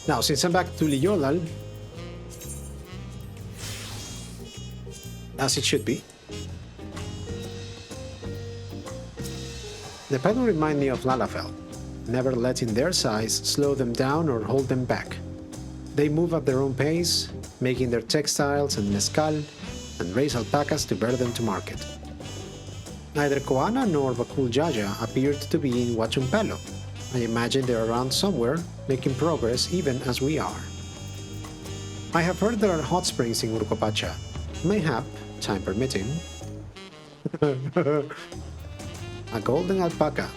Now, since I'm back to Liolal, as it should be, the pattern remind me of Lalafell, never letting their size slow them down or hold them back. They move at their own pace, making their textiles and mezcal, and raise alpacas to bear them to market. Neither Koana nor Bakul Jaja appeared to be in Huachumpalo. I imagine they're around somewhere, making progress even as we are. I have heard there are hot springs in Urcopacha. Mayhap, time permitting. A golden alpaca.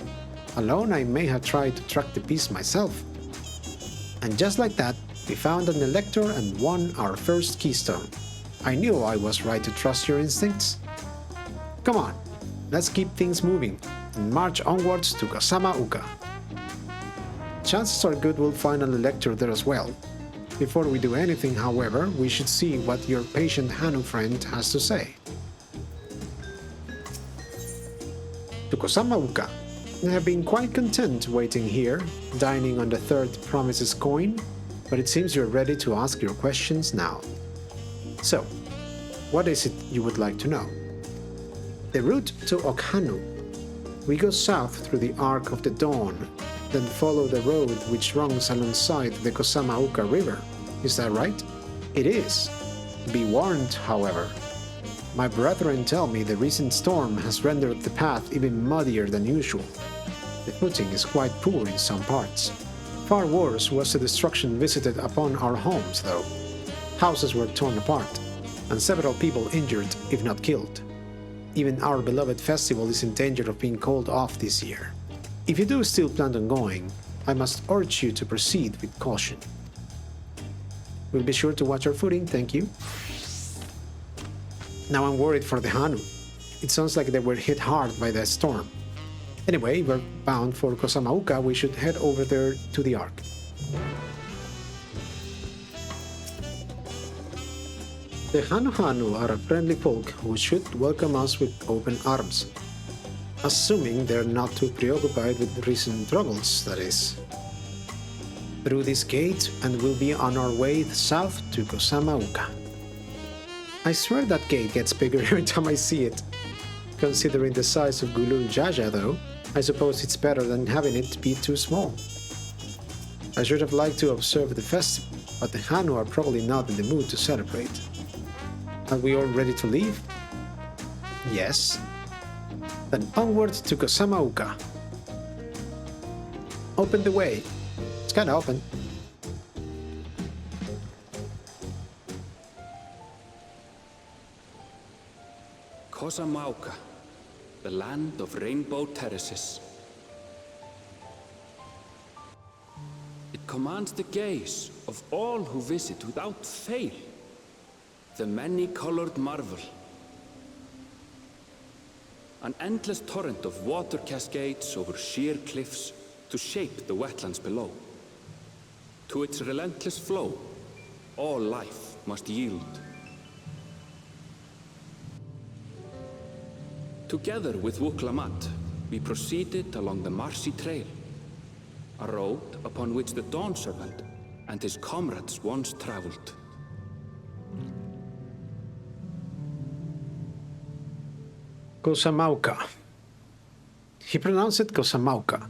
Alone I may have tried to track the beast myself. And just like that, we found an elector and won our first keystone. I knew I was right to trust your instincts. Come on, let's keep things moving and march onwards to Kozama'uka. Chances are good we'll find an elector there as well. Before we do anything, however, we should see what your patient Hanu friend has to say. To Kozama'uka. I have been quite content waiting here, dining on the third promises coin, but it seems you're ready to ask your questions now. So, what is it you would like to know? The route to Okhanu. We go south through the Arc of the Dawn, then follow the road which runs alongside the Kozama'uka River. Is that right? It is. Be warned, however. My brethren tell me the recent storm has rendered the path even muddier than usual. The footing is quite poor in some parts. Far worse was the destruction visited upon our homes, though. Houses were torn apart, and several people injured, if not killed. Even our beloved festival is in danger of being called off this year. If you do still plan on going, I must urge you to proceed with caution. We'll be sure to watch our footing, thank you. Now I'm worried for the Hanu. It sounds like they were hit hard by the storm. Anyway, we're bound for Kozama'uka. We should head over there to the Ark. The Hanuhanu are a friendly folk who should welcome us with open arms. Assuming they're not too preoccupied with recent troubles, that is. Through this gate, and we'll be on our way south to Kozama'uka. I swear that gate gets bigger every time I see it. Considering the size of Gulul Jaja, though, I suppose it's better than having it be too small. I should have liked to observe the festival, but the Hanu are probably not in the mood to celebrate. Are we all ready to leave? Yes. Then onward to Kozama'uka. Open the way. It's kinda open. Kozama'uka, the land of rainbow terraces. It commands the gaze of all who visit without fail. The many-colored marvel. An endless torrent of water cascades over sheer cliffs to shape the wetlands below. To its relentless flow, all life must yield. Together with Wuk Lamat, we proceeded along the marshy trail, a road upon which the Dawn Servant and his comrades once traveled. Kozama'uka. He pronounced it Kozama'uka.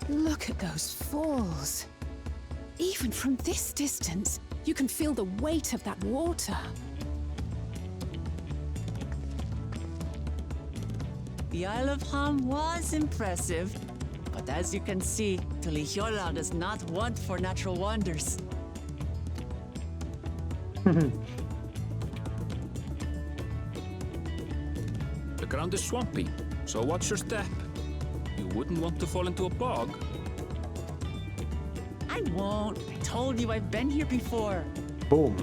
Look at those falls. Even from this distance, you can feel the weight of that water. The Isle of Ham was impressive, but as you can see, Tulihiola is not one for natural wonders. The ground is swampy, so watch your step. You wouldn't want to fall into a bog. I won't. I told you I've been here before. Boom.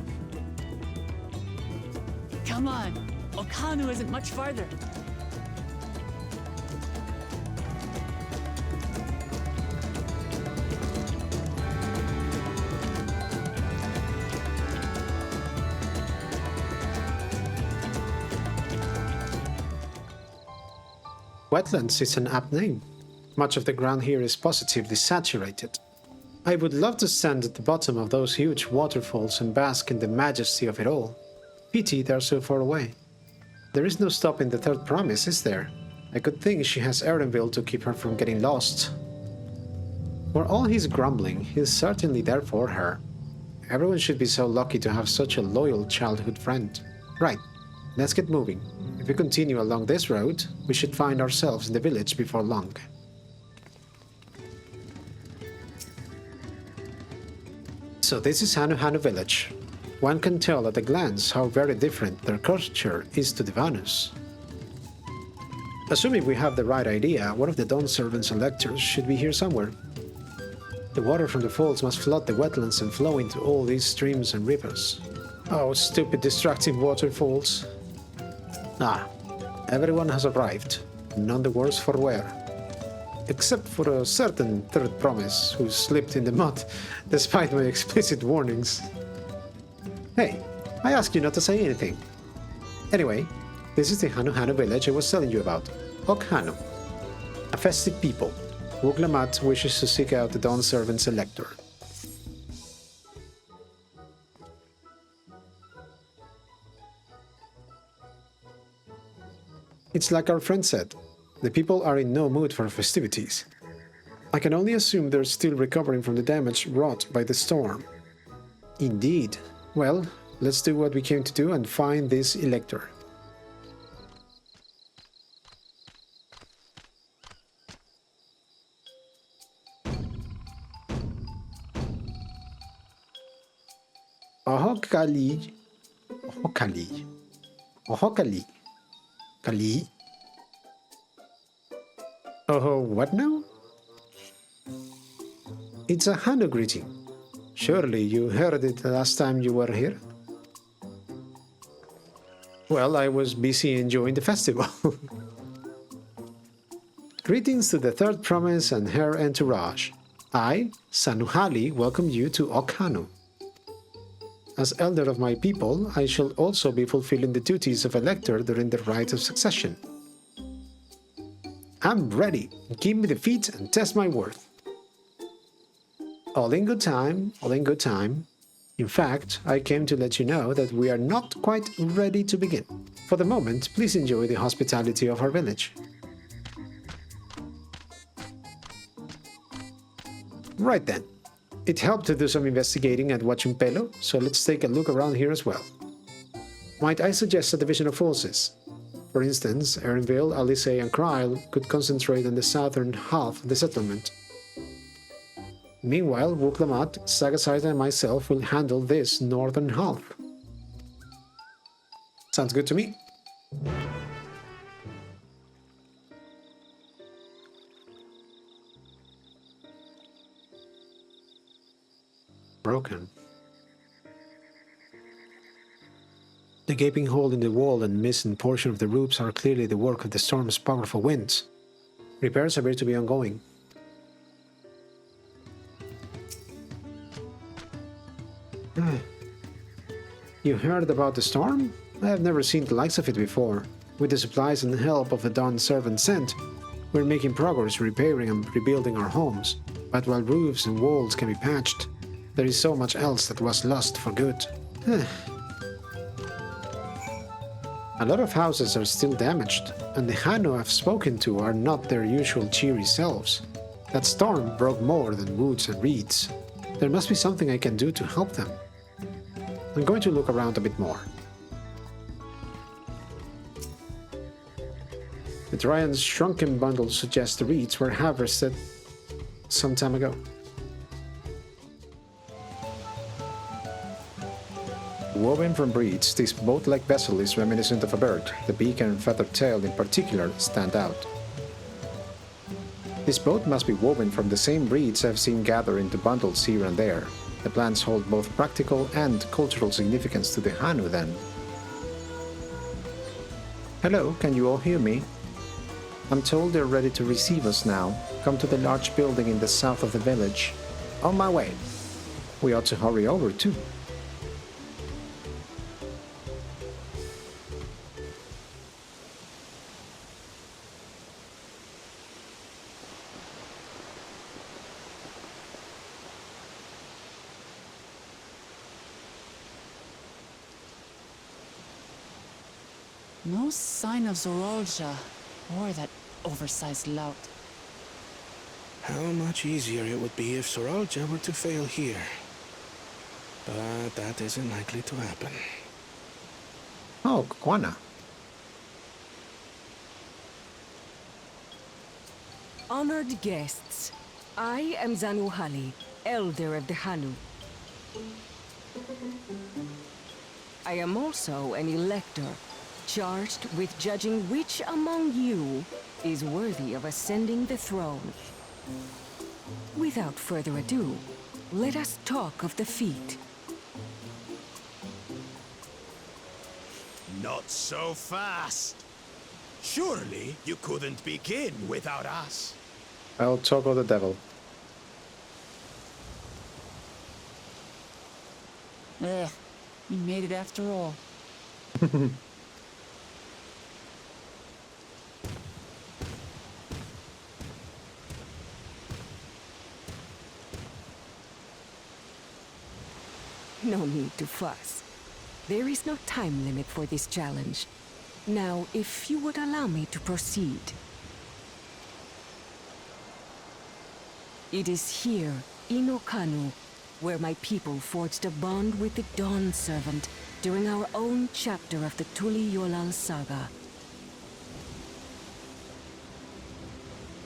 Come on. Okhanu isn't much farther. Wetlands is an apt name. Much of the ground here is positively saturated. I would love to stand at the bottom of those huge waterfalls and bask in the majesty of it all. Pity they're so far away. There is no stopping the third promise, is there? I could think she has Erenville to keep her from getting lost. For all his grumbling, he's certainly there for her. Everyone should be so lucky to have such a loyal childhood friend. Right, let's get moving. If we continue along this road, we should find ourselves in the village before long. So this is Hanuhanu village. One can tell at a glance how very different their culture is to the Vanus. Assuming we have the right idea, one of the Dawn Servant's electors should be here somewhere. The water from the falls must flood the wetlands and flow into all these streams and rivers. Oh, stupid distracting waterfalls. Ah, everyone has arrived, none the worse for wear. Except for a certain third promise who slipped in the mud despite my explicit warnings. Hey, I asked you not to say anything. Anyway, this is the Hanuhanu village I was telling you about, Okhanu. A festive people. Wuk Lamat wishes to seek out the Dawn Servant's elector. It's like our friend said, the people are in no mood for festivities. I can only assume they're still recovering from the damage wrought by the storm. Indeed. Well, let's do what we came to do and find this elector. Ohokali. Ohokali. Ohokali. Kali. Oh, what now? It's a Hanu greeting. Surely you heard it the last time you were here? Well, I was busy enjoying the festival. Greetings to the third promise and her entourage. I, Sanuhali, welcome you to Okhanu. As elder of my people, I shall also be fulfilling the duties of elector during the rite of succession. I'm ready. Give me the feat and test my worth. All in good time, all in good time. In fact, I came to let you know that we are not quite ready to begin. For the moment, please enjoy the hospitality of our village. Right then. It helped to do some investigating at Huachumpelo, so let's take a look around here as well. Might I suggest a division of forces? For instance, Erenville, Alice, and Kryl could concentrate on the southern half of the settlement. Meanwhile, Wuk Lamat, Sagasite, and myself will handle this northern half. Sounds good to me. Broken. The gaping hole in the wall and missing portion of the roofs are clearly the work of the storm's powerful winds. Repairs appear to be ongoing. You heard about the storm? I have never seen the likes of it before. With the supplies and help of the Dawn Servant sent, we're making progress repairing and rebuilding our homes. But while roofs and walls can be patched, there is so much else that was lost for good. A lot of houses are still damaged, and the Hanu I've spoken to are not their usual cheery selves. That storm broke more than woods and reeds. There must be something I can do to help them. I'm going to look around a bit more. The Dryan's shrunken bundle suggests the reeds were harvested some time ago. Woven from reeds, this boat-like vessel is reminiscent of a bird. The beak and feathered tail in particular stand out. This boat must be woven from the same reeds I've seen gather into bundles here and there. The plants hold both practical and cultural significance to the Hanu then. Hello, can you all hear me? I'm told they're ready to receive us now. Come to the large building in the south of the village. On my way. We ought to hurry over too. No sign of Zorolja or that oversized lout. How much easier it would be if Soralja were to fail here. But that isn't likely to happen. Oh, Koana. Honored guests, I am Hanuhanu, elder of the Hanu. I am also an elector, charged with judging which among you is worthy of ascending the throne. Without further ado, let us talk of the feat. Not so fast. Surely you couldn't begin without us. I'll toggle the devil. Ugh, we made it after all. No need to fuss. There is no time limit for this challenge. Now, if you would allow me to proceed. It is here, in Okanu, where my people forged a bond with the Dawn Servant during our own chapter of the Tuli Yolal saga.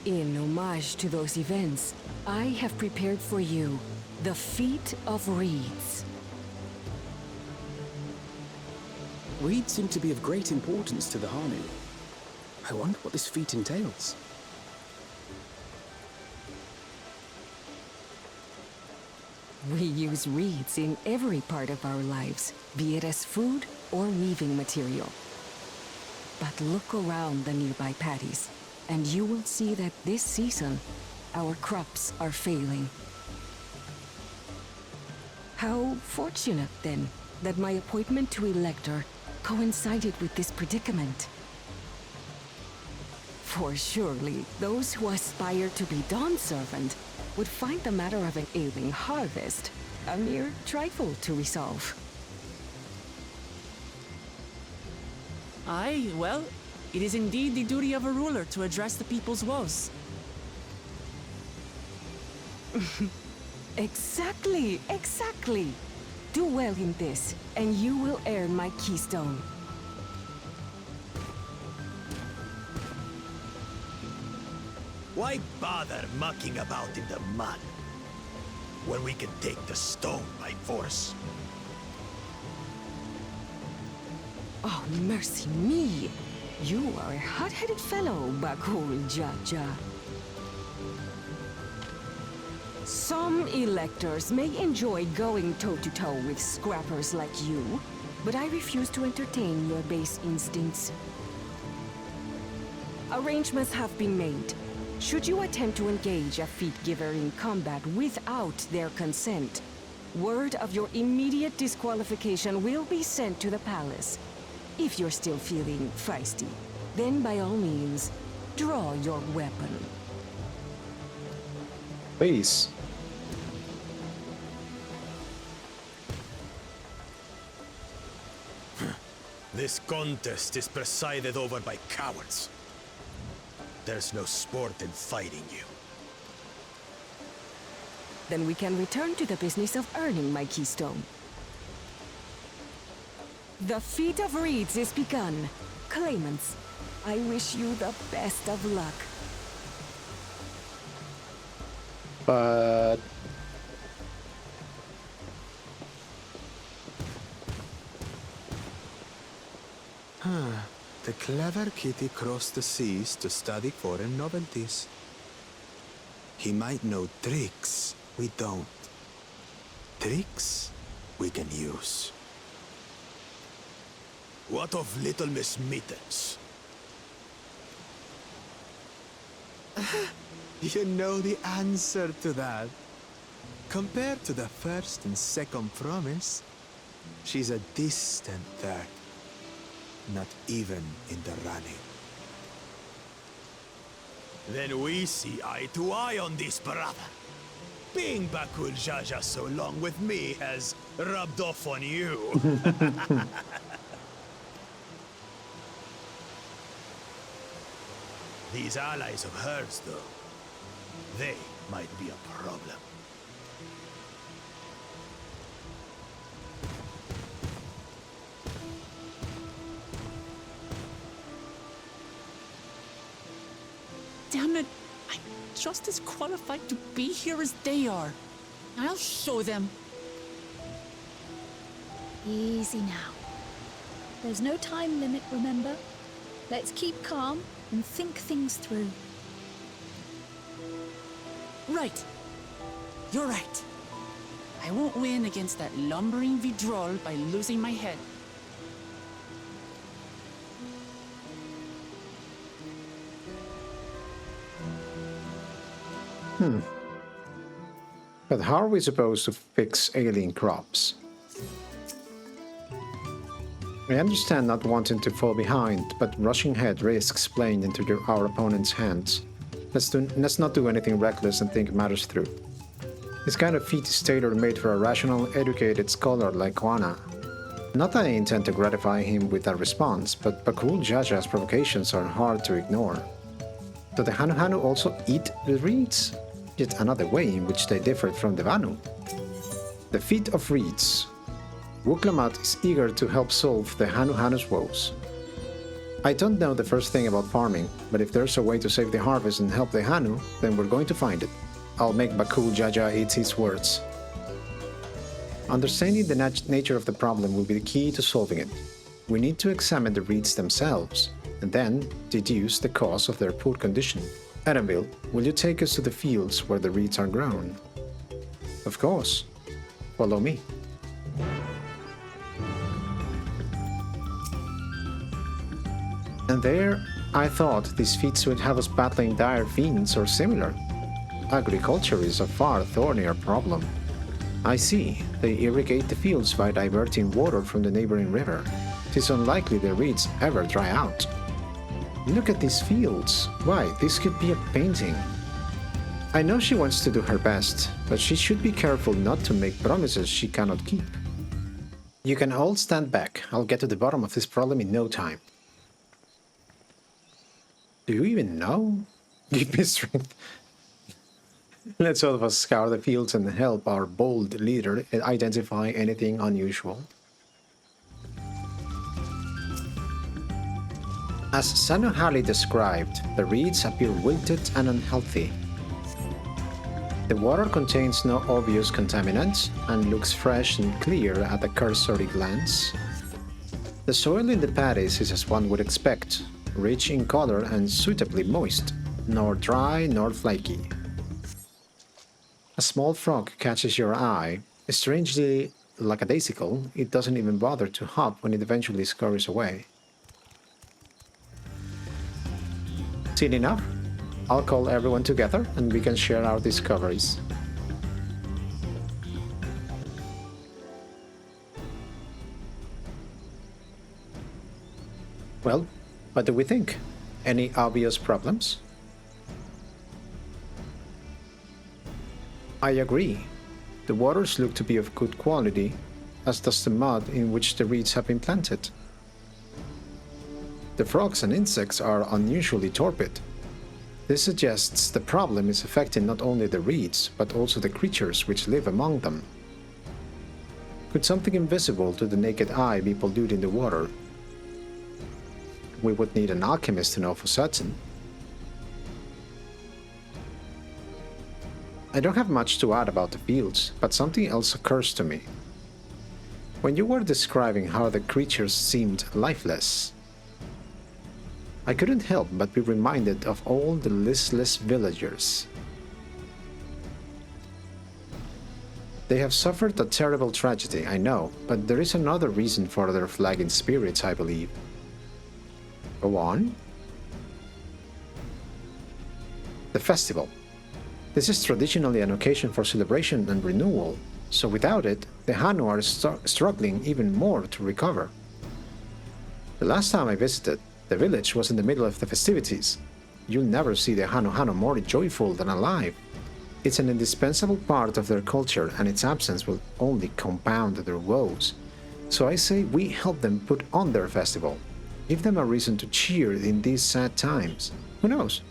In homage to those events, I have prepared for you the Feat of Reeds. Reeds seem to be of great importance to the Hanu. I wonder what this feat entails. We use reeds in every part of our lives, be it as food or weaving material. But look around the nearby paddies, and you will see that this season, our crops are failing. How fortunate, then, that my appointment to Elector coincided with this predicament. For surely, those who aspire to be Dawn Servant would find the matter of an ailing harvest a mere trifle to resolve. Aye, well, it is indeed the duty of a ruler to address the people's woes. Exactly, exactly. Do well in this, and you will earn my keystone. Why bother mucking about in the mud when we can take the stone by force? Oh, mercy me! You are a hot-headed fellow, Bakul Jaja. Some electors may enjoy going toe-to-toe with scrappers like you, but I refuse to entertain your base instincts. Arrangements have been made. Should you attempt to engage a feat giver in combat without their consent, word of your immediate disqualification will be sent to the palace. If you're still feeling feisty, then by all means, draw your weapon. Please. This contest is presided over by cowards. There's no sport in fighting you. Then we can return to the business of earning my keystone. The Feat of Reeds is begun. Claimants, I wish you the best of luck. But The clever kitty crossed the seas to study foreign novelties. He might know tricks we don't. Tricks we can use. What of Little Miss Mittens? You know the answer to that. Compared to the first and second promise, she's a distant third. Not even in the running. Then we see eye to eye on this, brother. Being Bakul Jaja so long with me has rubbed off on you. These allies of hers, though, they might be a problem. Damn it! I'm just as qualified to be here as they are. I'll show them. Easy now. There's no time limit, remember? Let's keep calm and think things through. Right. You're right. I won't win against that lumbering Vidrol by losing my head. But how are we supposed to fix alien crops? I understand not wanting to fall behind, but rushing ahead risks playing into our opponent's hands. Let's not do anything reckless and think matters through. This kind of feat is tailor-made for a rational, educated scholar like Koana. Not that I intend to gratify him with that response, but Bakul Jaja's provocations are hard to ignore. Do the Hanuhanu also eat the reeds? Yet another way in which they differed from the Vanu. The feat of reeds. Wuk is eager to help solve the Hanuhanu's woes. I don't know the first thing about farming, but if there's a way to save the harvest and help the Hanu, then we're going to find it. I'll make Bakul Jaja eat his words. Understanding the nature of the problem will be the key to solving it. We need to examine the reeds themselves, and then deduce the cause of their poor condition. Edenville, will you take us to the fields where the reeds are grown? Of course. Follow me. And there, I thought these feats would have us battling dire fiends or similar. Agriculture is a far thornier problem. I see, they irrigate the fields by diverting water from the neighboring river. It is unlikely the reeds ever dry out. Look at these fields. Why, this could be a painting. I know she wants to do her best, but she should be careful not to make promises she cannot keep. You can all stand back. I'll get to the bottom of this problem in no time. Do you even know? Give me strength. Let's all of us scour the fields and help our bold leader identify anything unusual. As Sanuhali described, the reeds appear wilted and unhealthy. The water contains no obvious contaminants and looks fresh and clear at a cursory glance. The soil in the paddies is as one would expect, rich in color and suitably moist, nor dry nor flaky. A small frog catches your eye. Strangely lackadaisical, it doesn't even bother to hop when it eventually scurries away. Seen enough? I'll call everyone together and we can share our discoveries. Well, what do we think? Any obvious problems? I agree. The waters look to be of good quality, as does the mud in which the reeds have been planted. The frogs and insects are unusually torpid. This suggests the problem is affecting not only the reeds, but also the creatures which live among them. Could something invisible to the naked eye be polluting the water? We would need an alchemist to know for certain. I don't have much to add about the fields, but something else occurs to me. When you were describing how the creatures seemed lifeless, I couldn't help but be reminded of all the listless villagers. They have suffered a terrible tragedy, I know, but there is another reason for their flagging spirits, I believe. Go on. The festival. This is traditionally an occasion for celebration and renewal, so without it, the Hanu are struggling even more to recover. The last time I visited, the village was in the middle of the festivities. You'll never see the Hanuhanu more joyful than alive. It's an indispensable part of their culture, and its absence will only compound their woes. So I say we help them put on their festival. Give them a reason to cheer in these sad times. Who knows?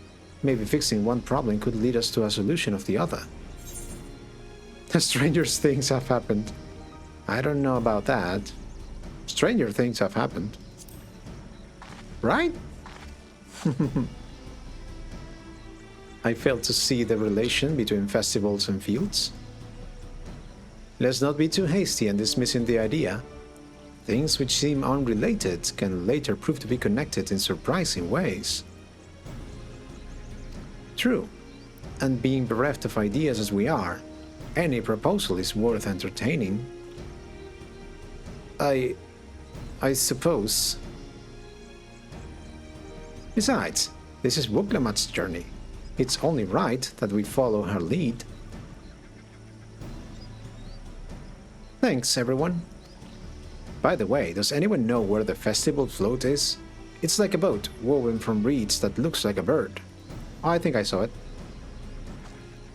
Maybe fixing one problem could lead us to a solution of the other. Stranger things have happened. I don't know about that. Stranger things have happened. Right? I fail to see the relation between festivals and fields. Let's not be too hasty in dismissing the idea. Things which seem unrelated can later prove to be connected in surprising ways. True, and being bereft of ideas as we are, any proposal is worth entertaining. I suppose. Besides, this is Wuk journey. It's only right that we follow her lead. Thanks, everyone. By the way, does anyone know where the festival float is? It's like a boat woven from reeds that looks like a bird. I think I saw it.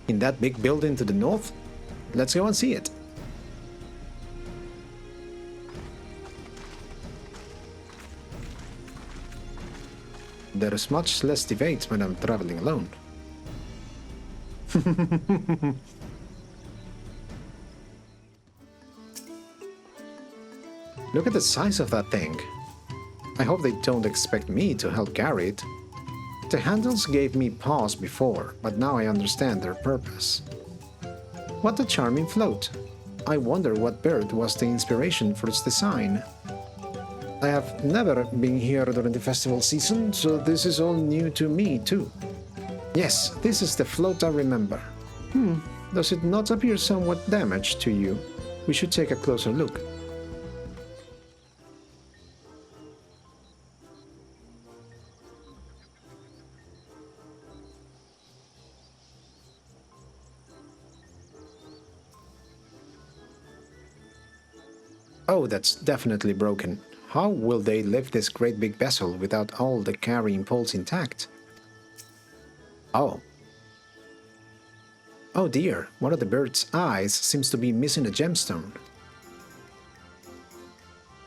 In that big building to the north? Let's go and see it. There is much less debate when I'm traveling alone. Look at the size of that thing. I hope they don't expect me to help carry it. The handles gave me pause before, but now I understand their purpose. What a charming float. I wonder what bird was the inspiration for its design. I have never been here during the festival season, so this is all new to me too. Yes, this is the float I remember. Does it not appear somewhat damaged to you? We should take a closer look. Oh, that's definitely broken. How will they lift this great big vessel without all the carrying poles intact? Oh. Oh dear, one of the bird's eyes seems to be missing a gemstone.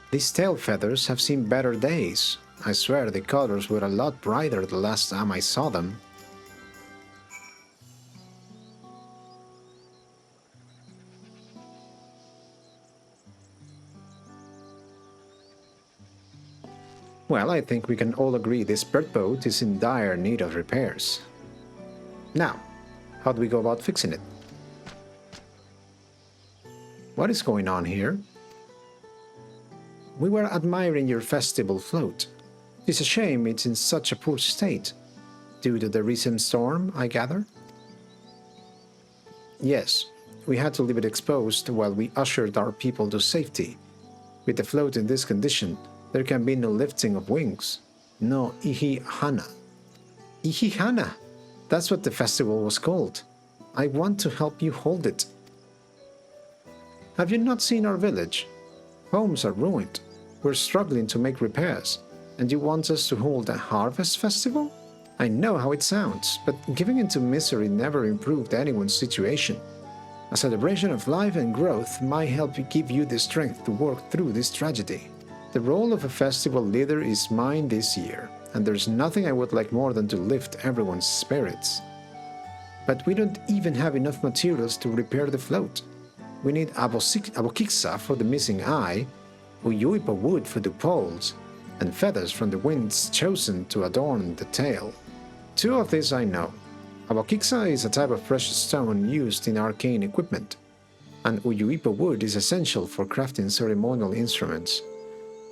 These tail feathers have seen better days. I swear the colors were a lot brighter the last time I saw them. Well, I think we can all agree this bird boat is in dire need of repairs. Now, how do we go about fixing it? What is going on here? We were admiring your festival float. It's a shame it's in such a poor state. Due to the recent storm, I gather? Yes, we had to leave it exposed while we ushered our people to safety. With the float in this condition, there can be no lifting of wings. No Ihihana. Ihihana! That's what the festival was called. I want to help you hold it. Have you not seen our village? Homes are ruined. We're struggling to make repairs. And you want us to hold a harvest festival? I know how it sounds, but giving into misery never improved anyone's situation. A celebration of life and growth might help you give you the strength to work through this tragedy. The role of a festival leader is mine this year, and there's nothing I would like more than to lift everyone's spirits. But we don't even have enough materials to repair the float. We need abokiksa for the missing eye, uyuipa wood for the poles, and feathers from the winds chosen to adorn the tail. Two of these I know. Abokiksa is a type of precious stone used in arcane equipment, and uyuipa wood is essential for crafting ceremonial instruments.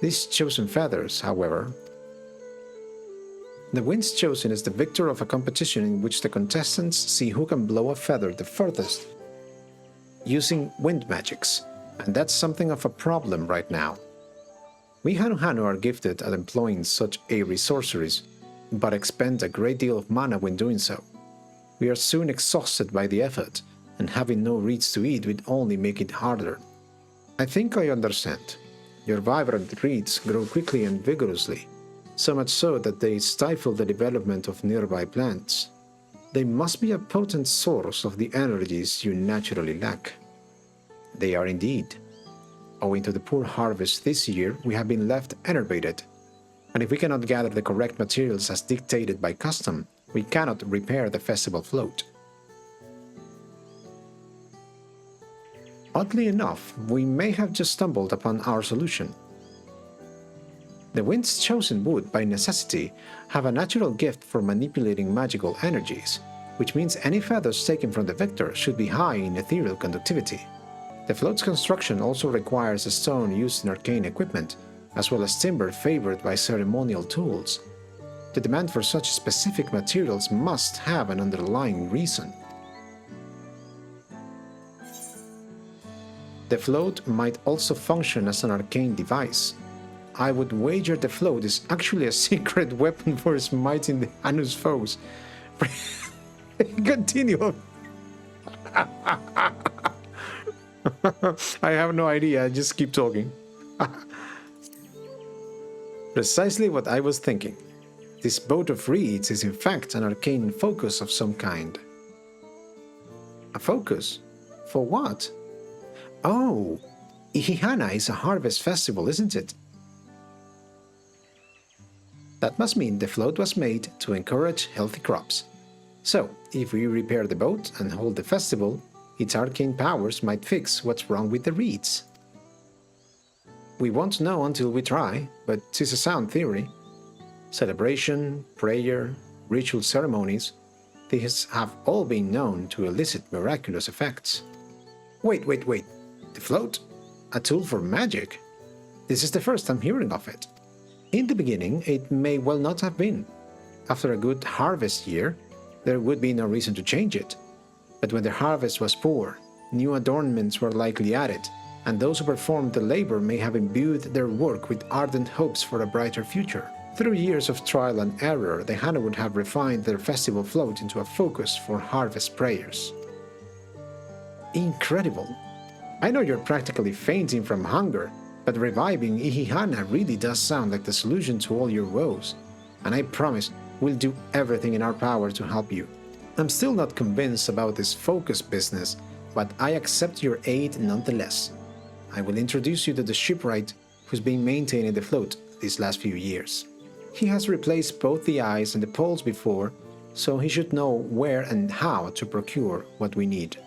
These chosen feathers, however. The winds chosen is the victor of a competition in which the contestants see who can blow a feather the furthest, using wind magics, and that's something of a problem right now. We Hanuhanu are gifted at employing such airy sorceries, but expend a great deal of mana when doing so. We are soon exhausted by the effort, and having no reeds to eat would only make it harder. I think I understand. Your vibrant reeds grow quickly and vigorously, so much so that they stifle the development of nearby plants. They must be a potent source of the energies you naturally lack. They are indeed. Owing to the poor harvest this year, we have been left enervated. And if we cannot gather the correct materials as dictated by custom, we cannot repair the festival float. Oddly enough, we may have just stumbled upon our solution. The winds chosen would, by necessity, have a natural gift for manipulating magical energies, which means any feathers taken from the victor should be high in ethereal conductivity. The float's construction also requires a stone used in arcane equipment, as well as timber favored by ceremonial tools. The demand for such specific materials must have an underlying reason. The float might also function as an arcane device. I would wager the float is actually a secret weapon for smiting the Hanu's foes. Continue. I have no idea, just keep talking. Precisely what I was thinking. This boat of reeds is in fact an arcane focus of some kind. A focus? For what? Oh, Ihihana is a harvest festival, isn't it? That must mean the float was made to encourage healthy crops. So, if we repair the boat and hold the festival, its arcane powers might fix what's wrong with the reeds. We won't know until we try, but it's a sound theory. Celebration, prayer, ritual ceremonies, these have all been known to elicit miraculous effects. Wait. The float? A tool for magic? This is the first I'm hearing of it. In the beginning, it may well not have been. After a good harvest year, there would be no reason to change it. But when the harvest was poor, new adornments were likely added, and those who performed the labor may have imbued their work with ardent hopes for a brighter future. Through years of trial and error, the Hanu would have refined their festival float into a focus for harvest prayers. Incredible! I know you're practically fainting from hunger, but reviving Ihihana really does sound like the solution to all your woes, and I promise we'll do everything in our power to help you. I'm still not convinced about this focus business, but I accept your aid nonetheless. I will introduce you to the shipwright who's been maintaining the float these last few years. He has replaced both the eyes and the poles before, so he should know where and how to procure what we need.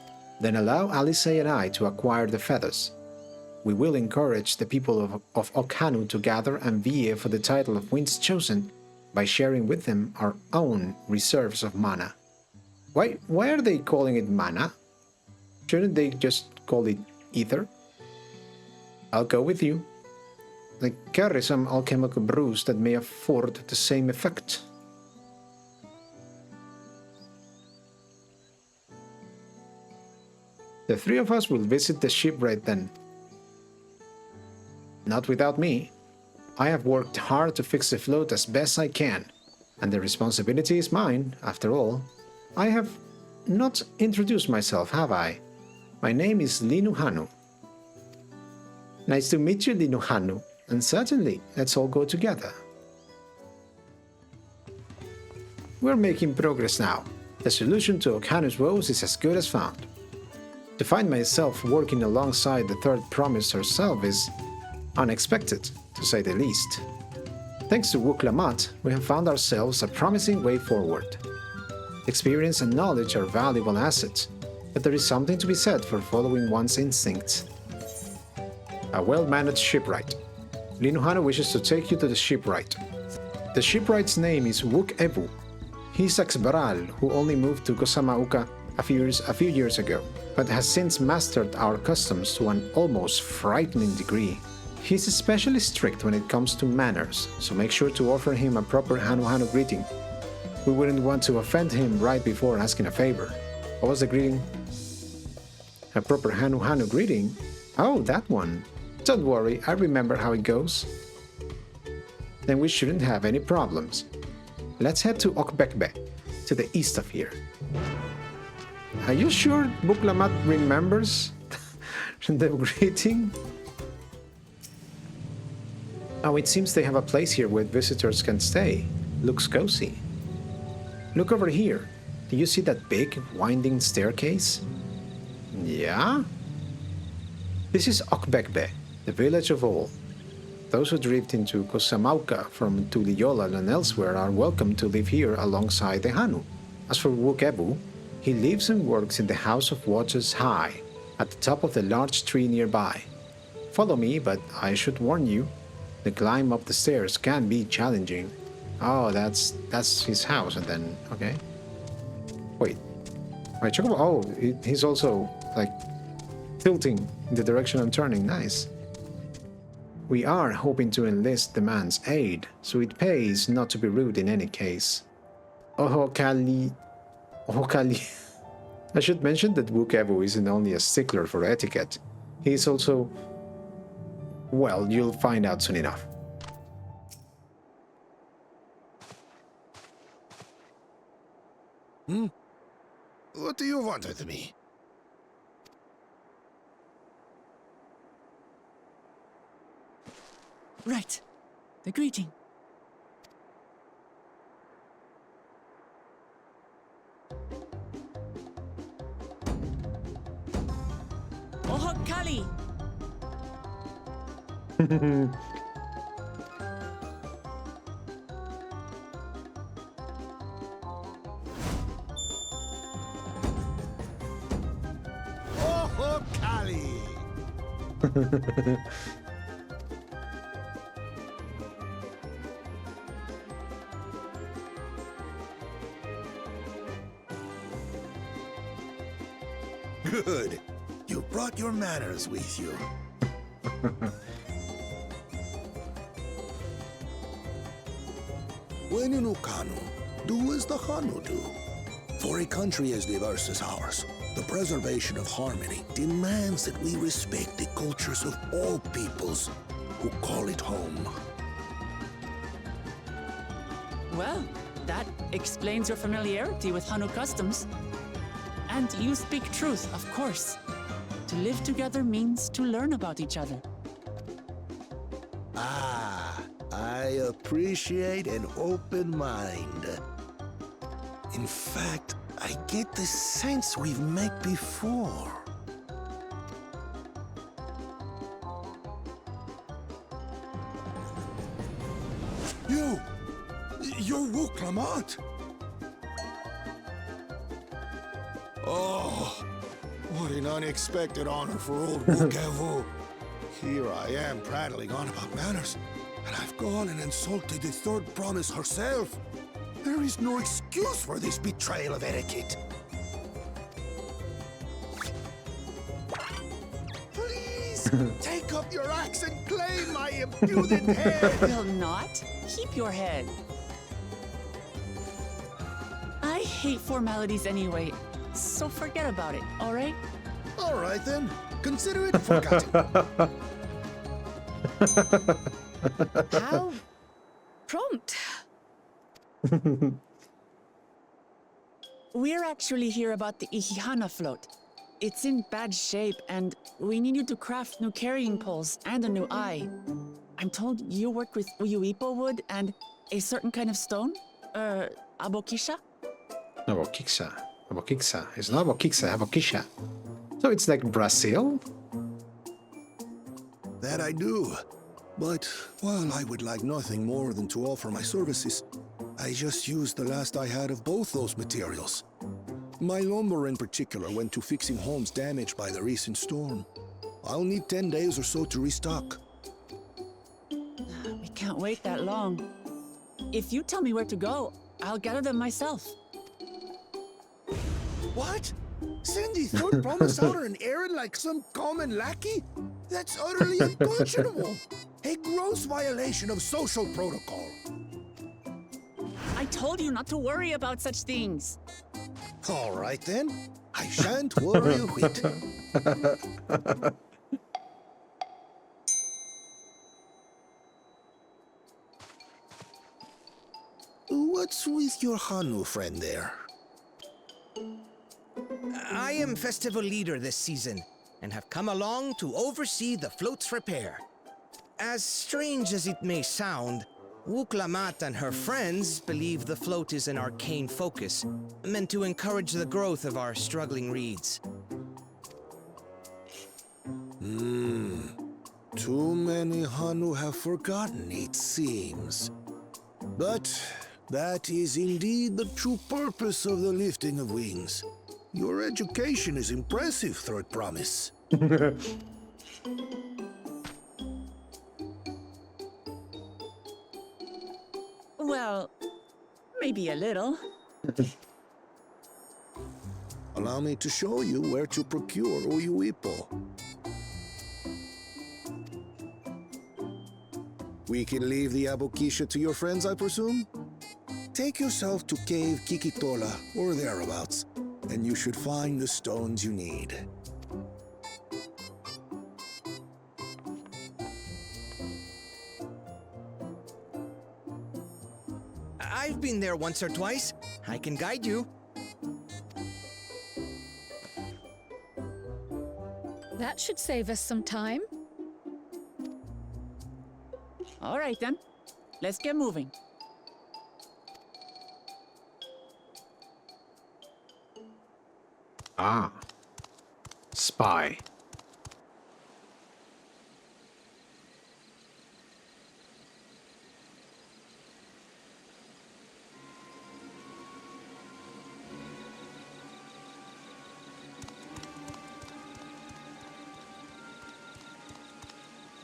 Then allow Alice and I to acquire the feathers. We will encourage the people of Okhanu to gather and vie for the title of Winds Chosen by sharing with them our own reserves of mana. Why are they calling it mana? Shouldn't they just call it ether? I'll go with you. They carry some alchemical brews that may afford the same effect. The three of us will visit the shipwright then. Not without me. I have worked hard to fix the float as best I can, and the responsibility is mine, after all. I have not introduced myself, have I? My name is Hanuhanu. Nice to meet you, Hanuhanu, and certainly, let's all go together. We're making progress now. The solution to Okhanu's woes is as good as found. To find myself working alongside the third promise herself is unexpected, to say the least. Thanks to Wuk Lamat, we have found ourselves a promising way forward. Experience and knowledge are valuable assets, but there is something to be said for following one's instincts. A well-managed shipwright. Hanuhanu wishes to take you to the shipwright. The shipwright's name is Wuk Evu. He's ex-Baral who only moved to Kozama'uka a few years ago, but has since mastered our customs to an almost frightening degree. He's especially strict when it comes to manners, so make sure to offer him a proper Hanuhanu greeting. We wouldn't want to offend him right before asking a favor. What was the greeting? A proper Hanuhanu greeting? Oh, that one. Don't worry, I remember how it goes. Then we shouldn't have any problems. Let's head to Okbekbe, to the east of here. Are you sure Buklamat remembers the greeting? Oh, it seems they have a place here where visitors can stay. Looks cozy. Look over here. Do you see that big, winding staircase? Yeah? This is Okbekbe, the village of all. Those who drift into Kozama'uka from Tuliyollal and elsewhere are welcome to live here alongside the Hanu. As for Wuk Evu, he lives and works in the House of Waters High, at the top of the large tree nearby. Follow me, but I should warn you, the climb up the stairs can be challenging. Oh, that's his house, and then, okay. Wait. Wait, Chocobo, oh, he's also, like, tilting in the direction I'm turning. Nice. We are hoping to enlist the man's aid, so it pays not to be rude in any case. Ohokali. I should mention that Wuk Evu isn't only a stickler for etiquette. He is also... well, you'll find out soon enough. What do you want with me? Right. The greeting. Ohokali! Ohokali! Good. You brought your manners with you. When in Ukanu, do as the Hanu do. For a country as diverse as ours, the preservation of harmony demands that we respect the cultures of all peoples who call it home. Well, that explains your familiarity with Hanu customs. And you speak truth, of course. To live together means to learn about each other. Ah, I appreciate an open mind. In fact, I get the sense we've met before. You're Wuk Lamont. Oh, what an unexpected honor for old Wuk Evu. Here I am prattling on about manners, and I've gone and insulted the third promise herself. There is no excuse for this betrayal of etiquette. Please, take up your axe and claim my impudent head. Will not? Keep your head. I hate formalities anyway, so forget about it, all right? All right then, consider it forgotten. How prompt. We're actually here about the Ihihana float. It's in bad shape, and we need you to craft new carrying poles and a new eye. I'm told you work with Uyuipo wood and a certain kind of stone? Abokisha? Abokixa. It's not Abokixa, Abokisha. So it's like Brazil? That I do. But while I would like nothing more than to offer my services, I just used the last I had of both those materials. My lumber in particular went to fixing homes damaged by the recent storm. I'll need 10 days or so to restock. We can't wait that long. If you tell me where to go, I'll gather them myself. What? Send the third promise out on an errand like some common lackey? That's utterly unconscionable. A gross violation of social protocol. I told you not to worry about such things. All right then. I shan't worry a whit. What's with your Hanu friend there? I am festival leader this season, and have come along to oversee the float's repair. As strange as it may sound, Wuk Lamont and her friends believe the float is an arcane focus, meant to encourage the growth of our struggling reeds. Too many and Ihihana have forgotten, it seems. But that is indeed the true purpose of the lifting of wings. Your education is impressive, Third Promise. Well, maybe a little. Allow me to show you where to procure Uyuipo. We can leave the abokisha to your friends, I presume? Take yourself to Cave Kikitola or thereabouts, and you should find the stones you need. I've been there once or twice. I can guide you. That should save us some time. All right, then. Let's get moving. Ah. Spy.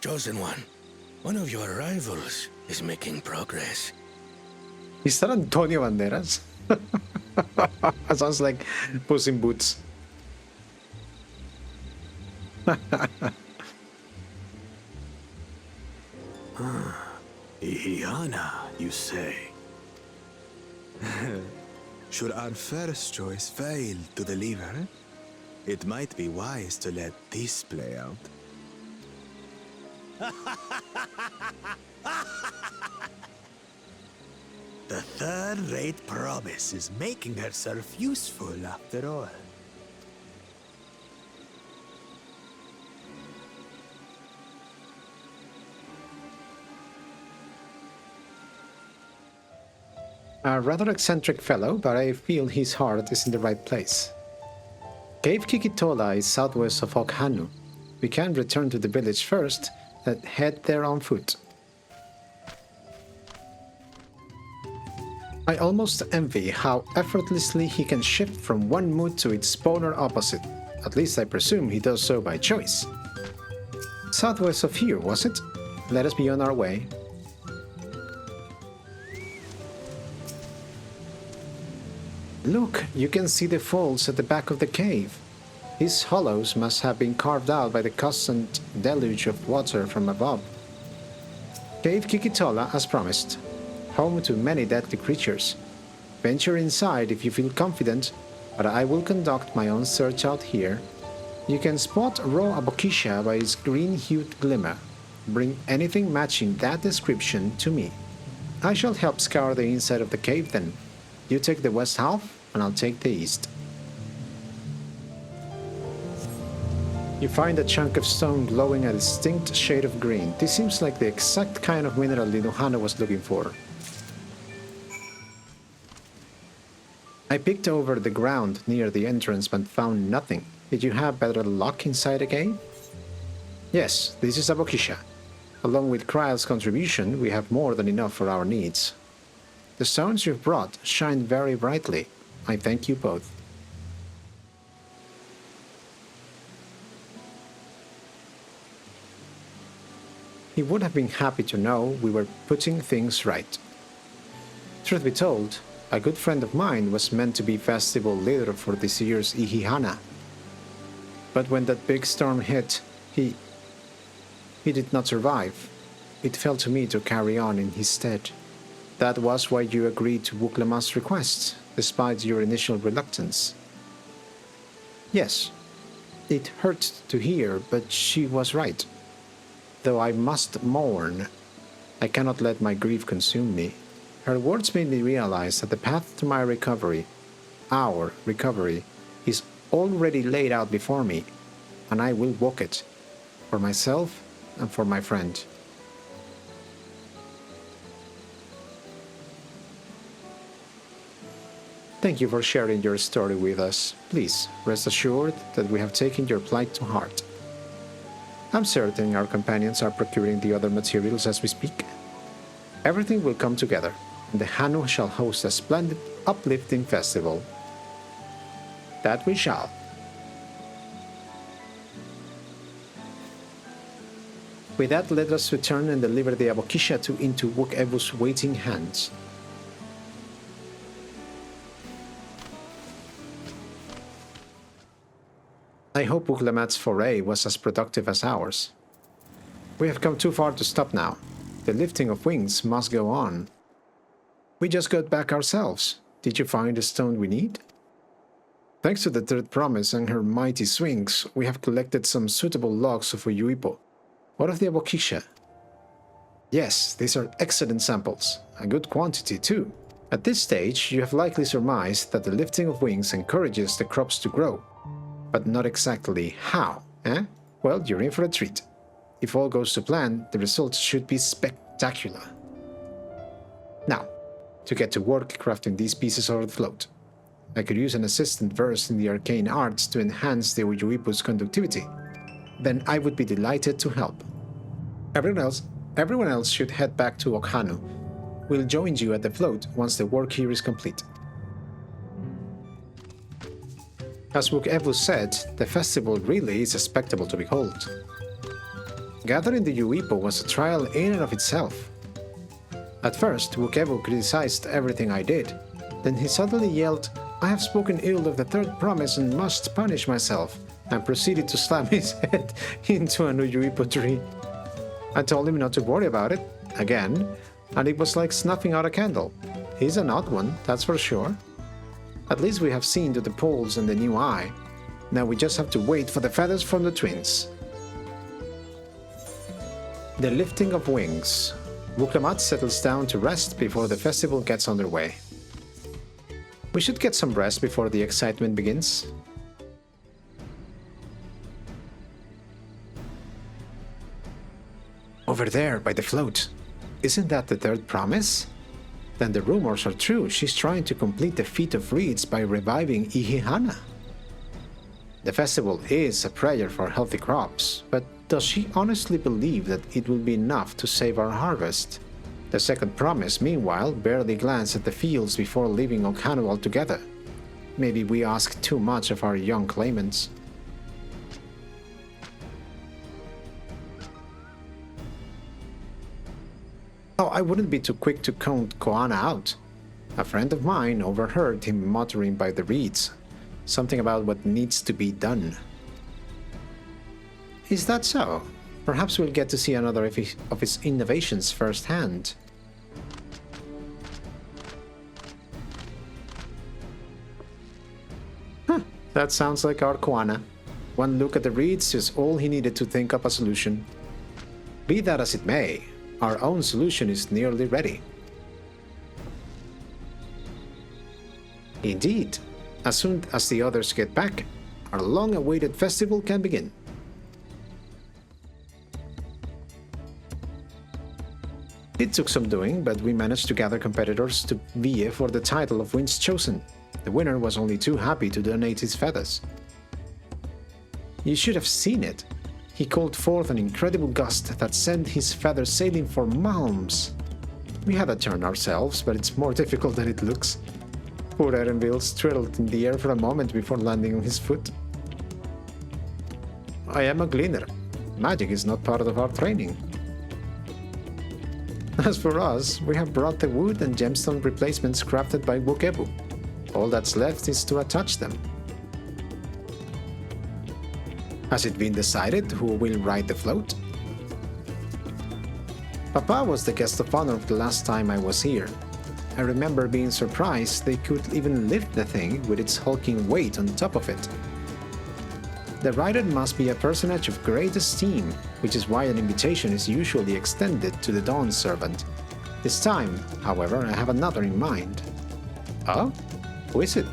Chosen one of your rivals is making progress. Is that Antonio Banderas? Sounds like Puss in Boots. Ihihana, you say? Should our first choice fail to deliver, it might be wise to let this play out. The third-rate promise is making herself useful after all. A rather eccentric fellow, but I feel his heart is in the right place. Cave Kikitola is southwest of Hanuhanu. We can return to the village first, then head there on foot. I almost envy how effortlessly he can shift from one mood to its polar opposite. At least I presume he does so by choice. Southwest of here, was it? Let us be on our way. Look, you can see the falls at the back of the cave. These hollows must have been carved out by the constant deluge of water from above. Cave Kikitola, as promised, home to many deadly creatures. Venture inside if you feel confident, but I will conduct my own search out here. You can spot raw abokisha by its green-hued glimmer. Bring anything matching that description to me. I shall help scour the inside of the cave then. You take the west half, and I'll take the east. You find a chunk of stone glowing a distinct shade of green. This seems like the exact kind of mineral Ihihana was looking for. I peeked over the ground near the entrance but found nothing. Did you have better luck inside the cave? Yes, this is abokisha. Along with Kryle's contribution, we have more than enough for our needs. The stones you've brought shine very brightly. I thank you both. He would have been happy to know we were putting things right. Truth be told, a good friend of mine was meant to be festival leader for this year's Ihihana. But when that big storm hit, he did not survive. It fell to me to carry on in his stead. That was why you agreed to Wuk Evu's request, despite your initial reluctance. Yes, it hurt to hear, but she was right. Though I must mourn, I cannot let my grief consume me. Her words made me realize that the path to my recovery, our recovery, is already laid out before me, and I will walk it, for myself and for my friend. Thank you for sharing your story with us. Please, rest assured that we have taken your plight to heart. I'm certain our companions are procuring the other materials as we speak. Everything will come together, and the Hanu shall host a splendid, uplifting festival. That we shall. With that, let us return and deliver the Abokisha into Wuk Evu's waiting hands. I hope Wuk Lamat's foray was as productive as ours. We have come too far to stop now. The lifting of wings must go on. We just got back ourselves. Did you find the stone we need? Thanks to the third promise and her mighty swings, we have collected some suitable logs of Uyuipo. What of the Abokisha? Yes, these are excellent samples. A good quantity, too. At this stage, you have likely surmised that the lifting of wings encourages the crops to grow. But not exactly how, eh? Well, you're in for a treat. If all goes to plan, the results should be spectacular. Now, to get to work crafting these pieces of the float. I could use an assistant versed in the arcane arts to enhance the Uyuipo's conductivity. Then I would be delighted to help. Everyone else should head back to Okhanu. We'll join you at the float once the work here is complete. As Wuk Evu said, the festival really is a spectacle to behold. Gathering the Uyuipo was a trial in and of itself. At first, Wuk Evu criticized everything I did. Then he suddenly yelled, "I have spoken ill of the third promise and must punish myself," and proceeded to slam his head into an Uyuipo tree. I told him not to worry about it, again, and it was like snuffing out a candle. He's an odd one, that's for sure. At least we have seen to the poles and the new eye. Now we just have to wait for the feathers from the twins. The lifting of wings. Wuk Lamat settles down to rest before the festival gets underway. We should get some rest before the excitement begins. Over there, by the float. Isn't that the third promise? Then the rumors are true. She's trying to complete the feat of reeds by reviving Ihihana. The festival is a prayer for healthy crops, but does she honestly believe that it will be enough to save our harvest? The second promise, meanwhile, barely glanced at the fields before leaving Okhanu altogether. Maybe we ask too much of our young claimants. Oh, I wouldn't be too quick to count Koana out. A friend of mine overheard him muttering by the reeds, something about what needs to be done. Is that so? Perhaps we'll get to see another of his innovations firsthand. Huh, that sounds like our Koana. One look at the reeds is all he needed to think up a solution. Be that as it may, our own solution is nearly ready. Indeed, as soon as the others get back, our long-awaited festival can begin. It took some doing, but we managed to gather competitors to vie for the title of Winds Chosen. The winner was only too happy to donate his feathers. You should have seen it. He called forth an incredible gust that sent his feathers sailing for miles. We had a turn ourselves, but it's more difficult than it looks. Poor Erenville straddled in the air for a moment before landing on his foot. I am a gleaner. Magic is not part of our training. As for us, we have brought the wood and gemstone replacements crafted by Wuk Evu. All that's left is to attach them. Has it been decided who will ride the float? Papa was the guest of honor the last time I was here. I remember being surprised they could even lift the thing with its hulking weight on top of it. The rider must be a personage of great esteem, which is why an invitation is usually extended to the Dawn Servant. This time, however, I have another in mind. Oh? Who is it?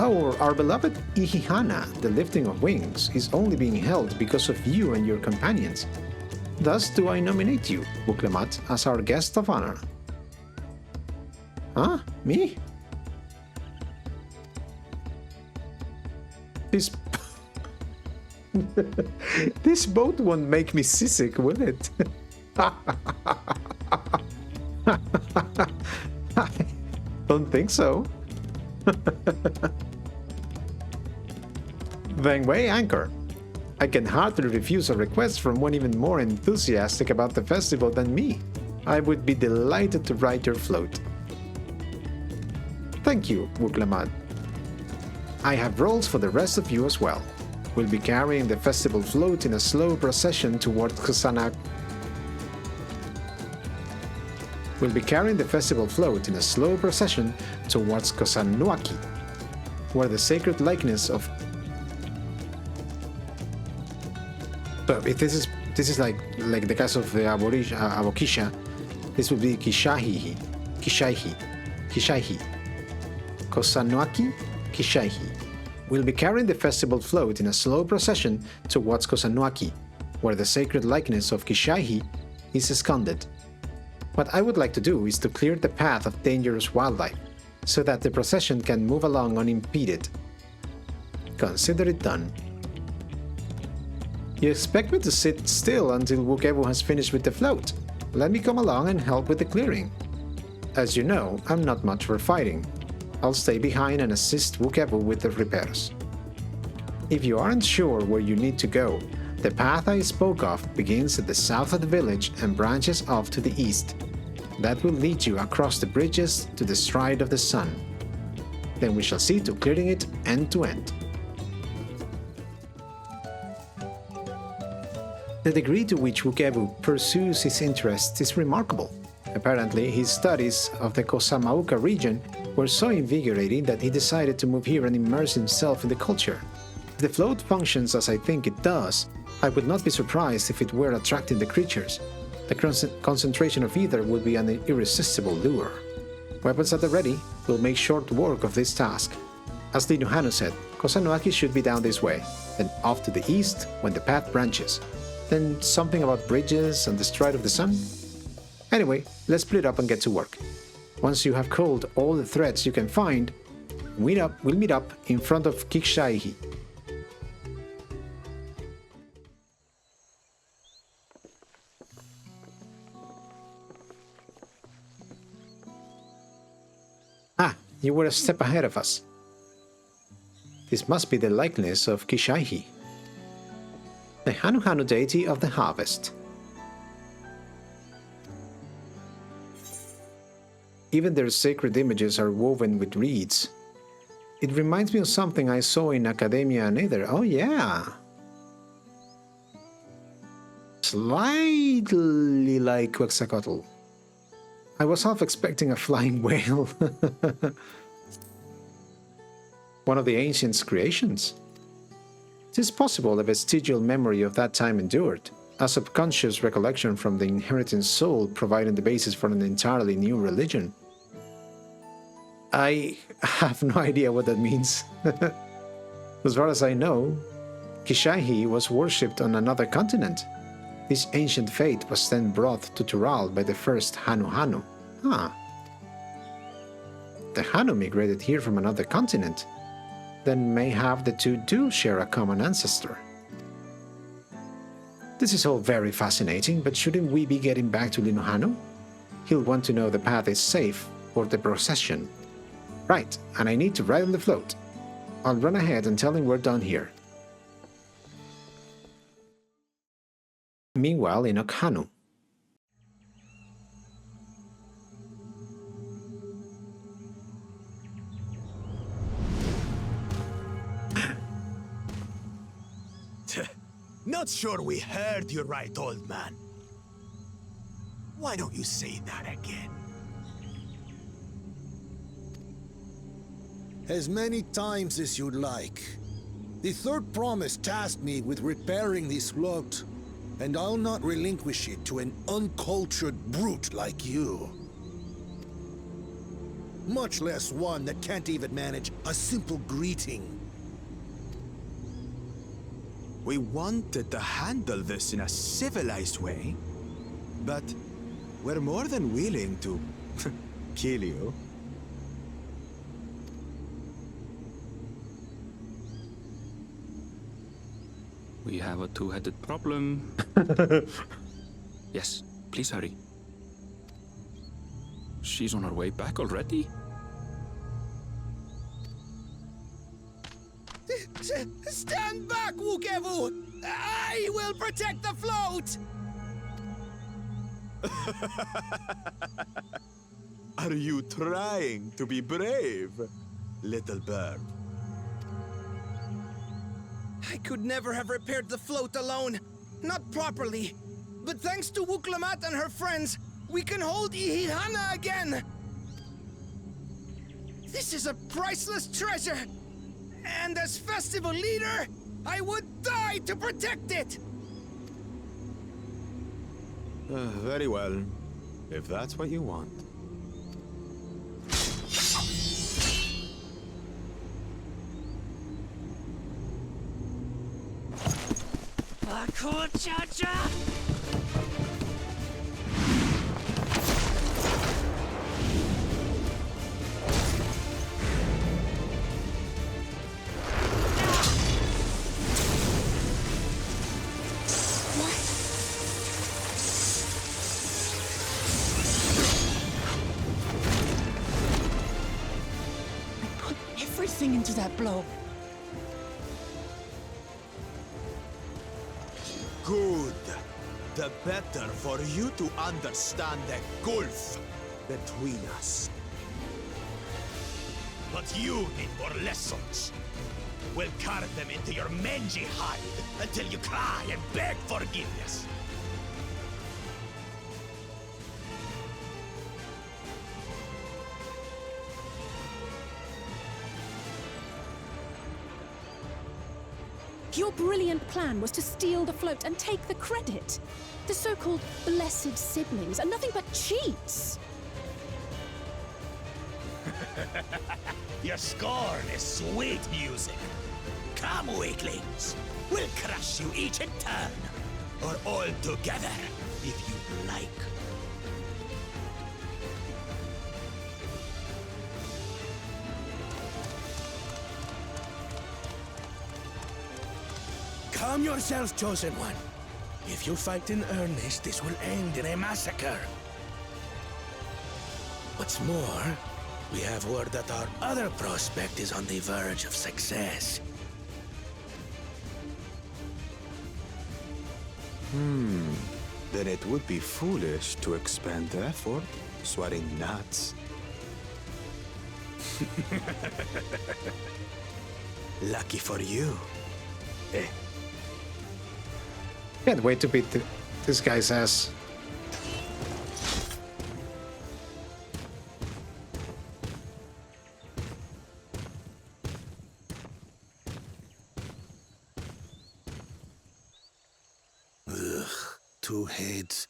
Oh, our beloved Ihihana, the lifting of wings, is only being held because of you and your companions. Thus do I nominate you, Wuk Lamat, as our guest of honor. Huh? Me? This boat won't make me seasick, will it? I don't think so. Then weigh anchor. I can hardly refuse a request from one even more enthusiastic about the festival than me. I would be delighted to ride your float. Thank you, Wuk Evu. I have roles for the rest of you as well. We'll be carrying the festival float in a slow procession towards Kozama'uka. We'll be carrying the festival float in a slow procession towards Kozama'uka, where the sacred likeness of. But if this is like the case of the Abokisha, this would be Kixaihih. Kozama'uka, Kixaihih. We'll be carrying the festival float in a slow procession towards Kozama'uka, where the sacred likeness of Kixaihih is esconded. What I would like to do is to clear the path of dangerous wildlife, so that the procession can move along unimpeded. Consider it done. You expect me to sit still until Wuk Evu has finished with the float? Let me come along and help with the clearing. As you know, I'm not much for fighting. I'll stay behind and assist Wuk Evu with the repairs. If you aren't sure where you need to go, the path I spoke of begins at the south of the village and branches off to the east. That will lead you across the bridges to the Stride of the Sun. Then we shall see to clearing it end to end. The degree to which Wuk Evu pursues his interests is remarkable. Apparently, his studies of the Kozama'uka region were so invigorating that he decided to move here and immerse himself in the culture. If the float functions as I think it does, I would not be surprised if it were attracting the creatures. The concentration of ether would be an irresistible lure. Weapons at the ready will make short work of this task. As the Hanuhanu said, Kozama'uka should be down this way, then off to the east when the path branches. Then something about bridges and the Stride of the Sun? Anyway, let's split up and get to work. Once you have culled all the threads you can find, we'll meet up in front of Kixaihih. Ah, you were a step ahead of us. This must be the likeness of Kixaihih, the Hanuhanu deity of the harvest. Even their sacred images are woven with reeds. It reminds me of something I saw in Academia Nether. Oh yeah! Slightly like Quetzalcoatl. I was half expecting a flying whale. One of the ancients' creations. It is possible a vestigial memory of that time endured, a subconscious recollection from the inheriting soul providing the basis for an entirely new religion. I have no idea what that means. As far as I know, Kixaihih was worshipped on another continent. This ancient faith was then brought to Tural by the first Hanuhanu. The Hanu migrated here from another continent. Then mayhap the two do share a common ancestor. This is all very fascinating, but shouldn't we be getting back to Hanuhanu? He'll want to know the path is safe for the procession. Right, and I need to ride on the float. I'll run ahead and tell him we're done here. Meanwhile, in Okhanu. Not sure we heard you right, old man. Why don't you say that again? As many times as you'd like. The third promise tasked me with repairing this float, and I'll not relinquish it to an uncultured brute like you. Much less one that can't even manage a simple greeting. We wanted to handle this in a civilized way, but we're more than willing to kill you. We have a two-headed problem. Yes, please hurry. She's on her way back already? Stand back, Wuk Evu! I will protect the float! Are you trying to be brave, little bird? I could never have repaired the float alone. Not properly. But thanks to Wuk Lamat and her friends, we can hold Ihihana again! This is a priceless treasure! And as festival leader, I would die to protect it! Very well, if that's what you want. Everything into that blow. Good. The better for you to understand the gulf between us. But you need more lessons. We'll carve them into your mangy hide until you cry and beg forgiveness. Your brilliant plan was to steal the float and take the credit. The so-called blessed siblings are nothing but cheats. Your scorn is sweet music. Come, weaklings. We'll crush you each in turn. Or all together, if you like. Calm yourself, Chosen One. If you fight in earnest, this will end in a massacre. What's more, we have word that our other prospect is on the verge of success. Then it would be foolish to expend effort sweating gnats. Lucky for you. Can't wait to beat this guy's ass. Two heads.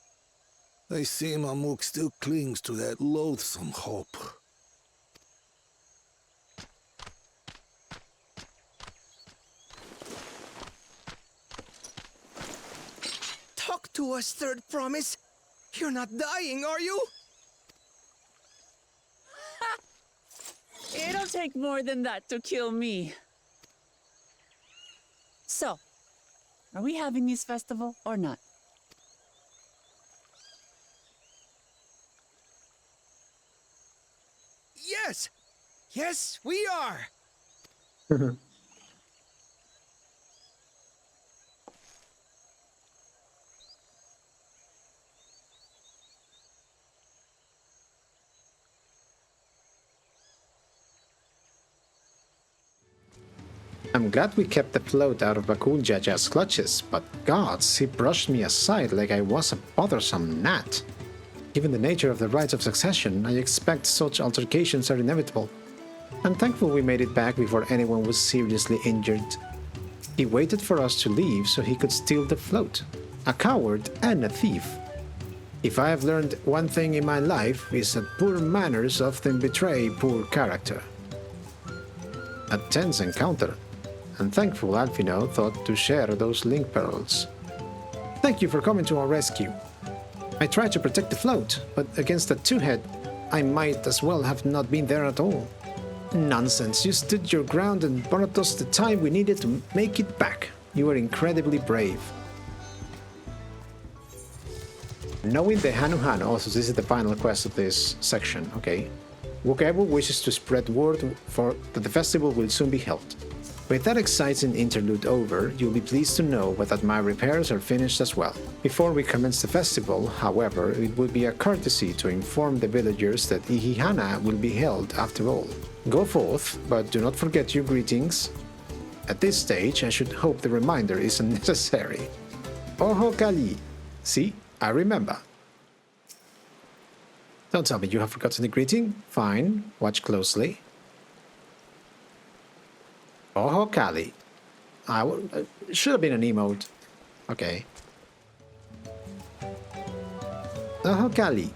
I see Mamuk still clings to that loathsome hope. Talk to us, Third Promise. You're not dying, are you? It'll take more than that to kill me. So, are we having this festival or not? Yes! Yes, we are! I'm glad we kept the float out of Bakul Jaja's clutches, but gods, he brushed me aside like I was a bothersome gnat. Given the nature of the rites of succession, I expect such altercations are inevitable. I'm thankful we made it back before anyone was seriously injured. He waited for us to leave so he could steal the float. A coward and a thief. If I have learned one thing in my life, is that poor manners often betray poor character. A tense encounter. I'm thankful Alfino thought to share those link pearls. Thank you for coming to our rescue. I tried to protect the float, but against that two-head, I might as well have not been there at all. Nonsense, you stood your ground and brought us the time we needed to make it back. You were incredibly brave. Knowing the Hanuhanu, also this is the final quest of this section, okay. Wuk Evu wishes to spread word that the festival will soon be held. With that exciting interlude over, you'll be pleased to know that my repairs are finished as well. Before we commence the festival, however, it would be a courtesy to inform the villagers that Ihihana will be held after all. Go forth, but do not forget your greetings. At this stage, I should hope the reminder isn't necessary. Oho Kali. See? I remember. Don't tell me you have forgotten the greeting. Fine, watch closely. Oho Kali. Should have been an emote. Okay. Oho Kali.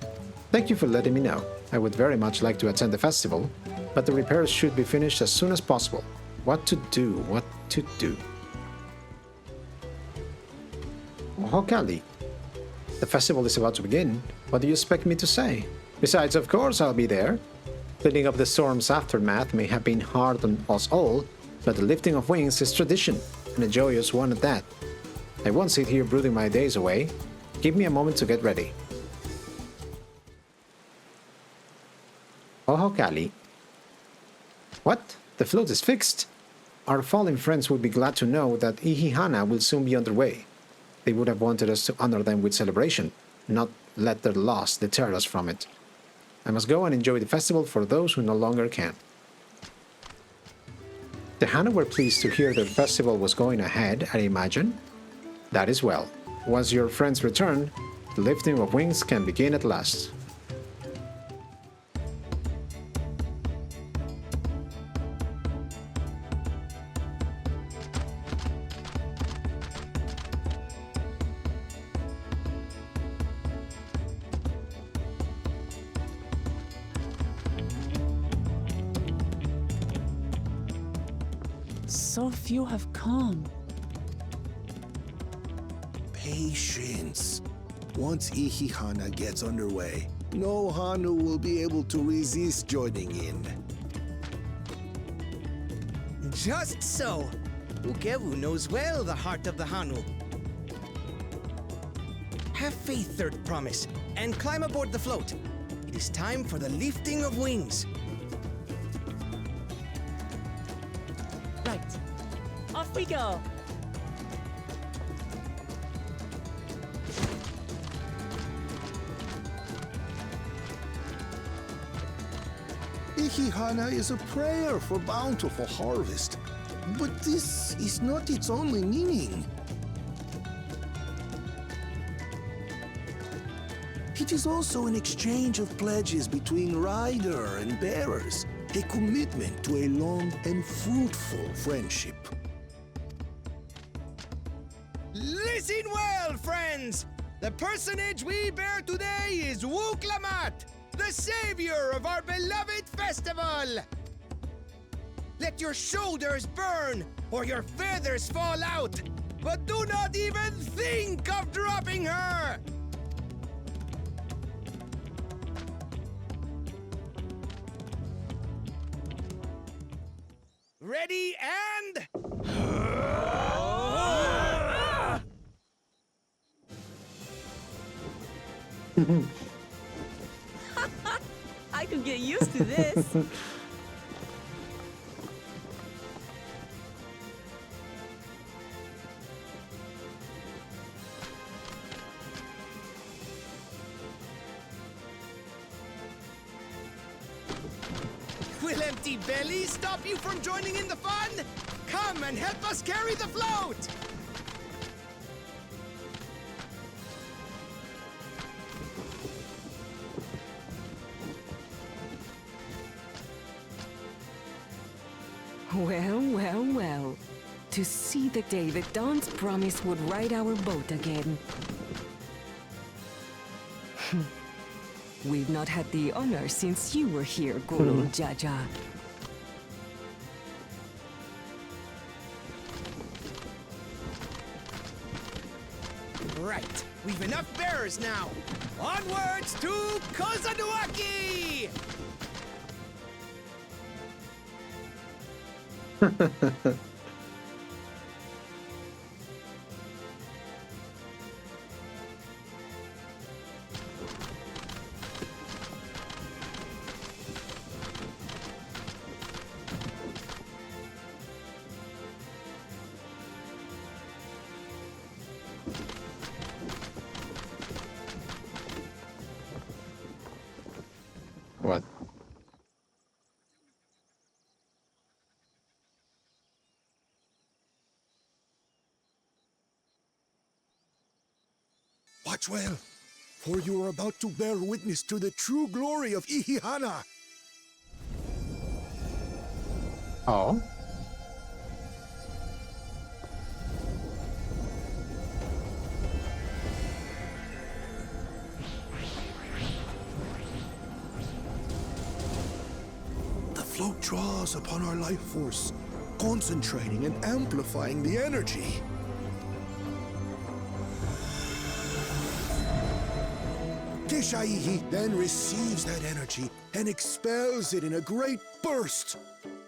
Thank you for letting me know. I would very much like to attend the festival, but the repairs should be finished as soon as possible. What to do? What to do? Oho Kali. The festival is about to begin. What do you expect me to say? Besides, of course, I'll be there. Cleaning up the storm's aftermath may have been hard on us all, but the lifting of wings is tradition, and a joyous one at that. I won't sit here brooding my days away. Give me a moment to get ready. Oho Kali. What? The float is fixed? Our fallen friends will be glad to know that Ihihana will soon be underway. They would have wanted us to honor them with celebration, not let their loss deter us from it. I must go and enjoy the festival for those who no longer can. The Hanu were pleased to hear the festival was going ahead, I imagine. That is well. Once your friends return, the lifting of wings can begin at last. So few have come. Patience. Once Ihihana gets underway, no Hanu will be able to resist joining in. Just so. Wuk Evu knows well the heart of the Hanu. Have faith, Third Promise, and climb aboard the float. It is time for the lifting of wings. Right. Off we go. Ihihana is a prayer for bountiful harvest. But this is not its only meaning. It is also an exchange of pledges between rider and bearers, a commitment to a long and fruitful friendship. Listen well, friends! The personage we bear today is Wuk Lamat, the savior of our beloved festival! Let your shoulders burn, or your feathers fall out, but do not even think of dropping her! Ready and... I could get used to this. Will empty belly stop you from joining in the fun? Come and help us carry the float! Well, well, well. To see the day that Dawn's promise would ride our boat again. We've not had the honor since you were here, Guru Jaja. Right, we've enough bearers now. Onwards to Kozama'uka! What? Watch well, for you are about to bear witness to the true glory of Ihihana. Oh. The float draws upon our life force, concentrating and amplifying the energy. Kixaihih then receives that energy and expels it in a great burst,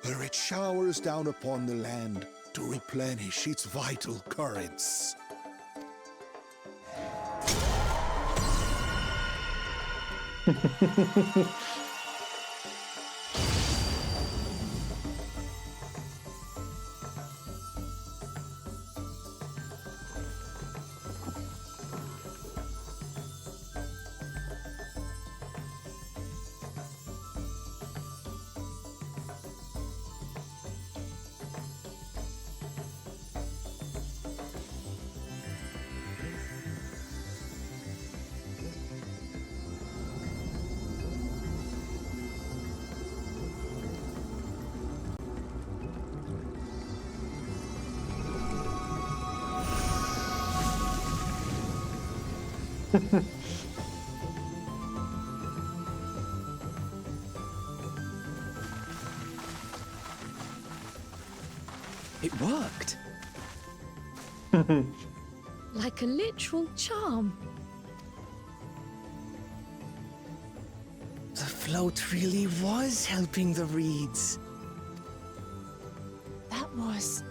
where it showers down upon the land to replenish its vital currents. It worked. Like a literal charm. The float really was helping the reeds. That was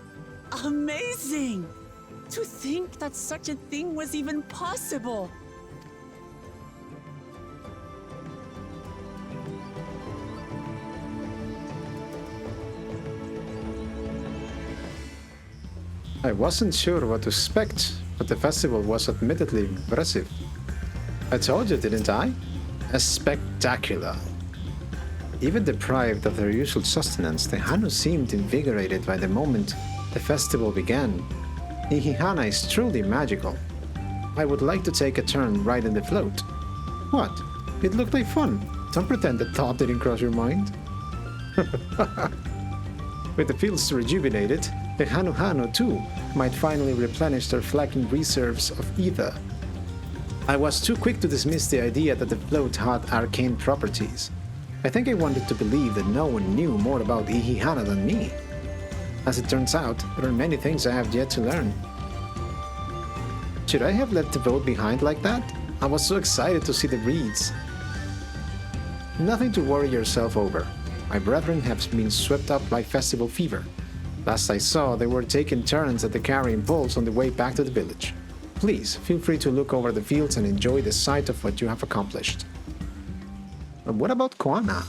amazing! To think that such a thing was even possible! I wasn't sure what to expect, but the festival was admittedly impressive. I told you, didn't I? A spectacular. Even deprived of their usual sustenance, the Hanu seemed invigorated by the moment the festival began. Ihihana is truly magical. I would like to take a turn riding the float. What? It looked like fun. Don't pretend that thought didn't cross your mind. With the fields rejuvenated, the Hanuhanu too might finally replenish their flagging reserves of ether. I was too quick to dismiss the idea that the float had arcane properties. I think I wanted to believe that no one knew more about Ihihana than me. As it turns out, there are many things I have yet to learn. Should I have left the boat behind like that? I was so excited to see the reeds. Nothing to worry yourself over. My brethren have been swept up by festival fever. Last I saw, they were taking turns at the carrying poles on the way back to the village. Please, feel free to look over the fields and enjoy the sight of what you have accomplished. But what about Koana?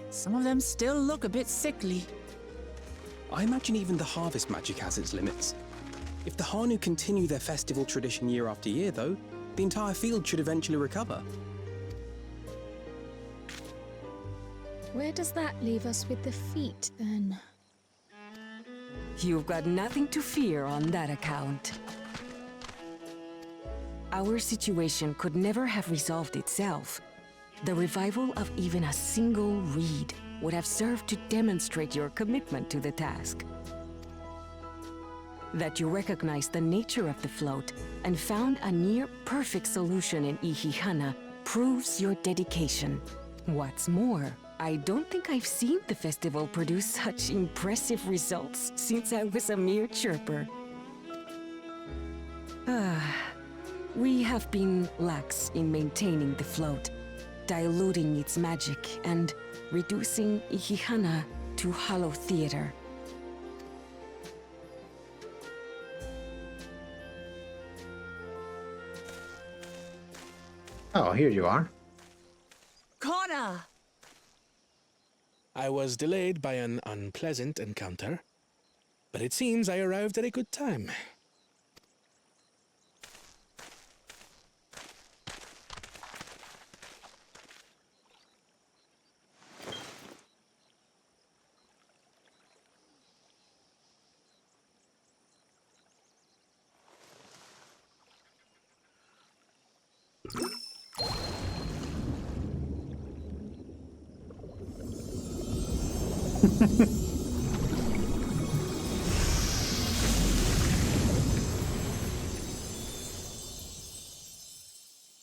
Some of them still look a bit sickly. I imagine even the harvest magic has its limits. If the Hanu continue their festival tradition year after year, though, the entire field should eventually recover. Where does that leave us with the feet, then? You've got nothing to fear on that account. Our situation could never have resolved itself. The revival of even a single reed would have served to demonstrate your commitment to the task. That you recognize the nature of the float and found a near-perfect solution in Ihihana proves your dedication. What's more, I don't think I've seen the festival produce such impressive results since I was a mere chirper. We have been lax in maintaining the float, diluting its magic and reducing Ihihana to hollow theater. Oh, here you are. Koana! I was delayed by an unpleasant encounter, but it seems I arrived at a good time.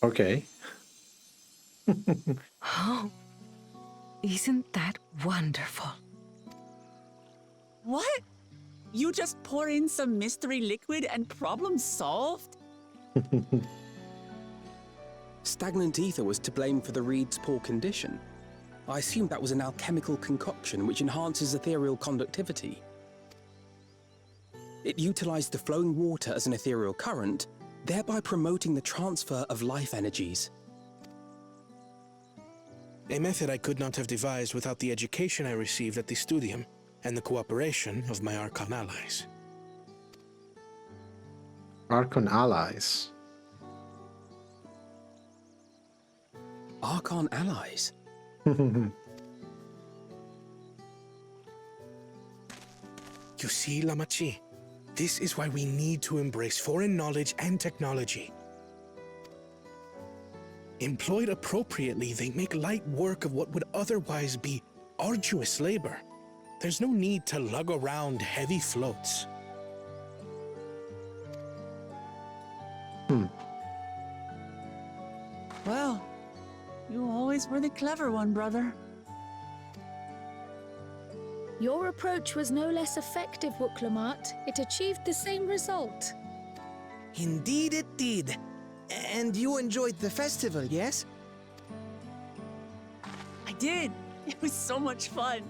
Okay. Oh, isn't that wonderful? What? You just pour in some mystery liquid and problem solved? Stagnant ether was to blame for the reed's poor condition. I assumed that was an alchemical concoction which enhances ethereal conductivity. It utilized the flowing water as an ethereal current, thereby promoting the transfer of life energies. A method I could not have devised without the education I received at the studium and the cooperation of my Archon allies. Archon allies. Archon allies? You see, Lamachi, this is why we need to embrace foreign knowledge and technology. Employed appropriately, they make light work of what would otherwise be arduous labor. There's no need to lug around heavy floats. Well, you always were the clever one, brother. Your approach was no less effective, Wuk Lamat. It achieved the same result. Indeed it did. And you enjoyed the festival, yes? I did. It was so much fun.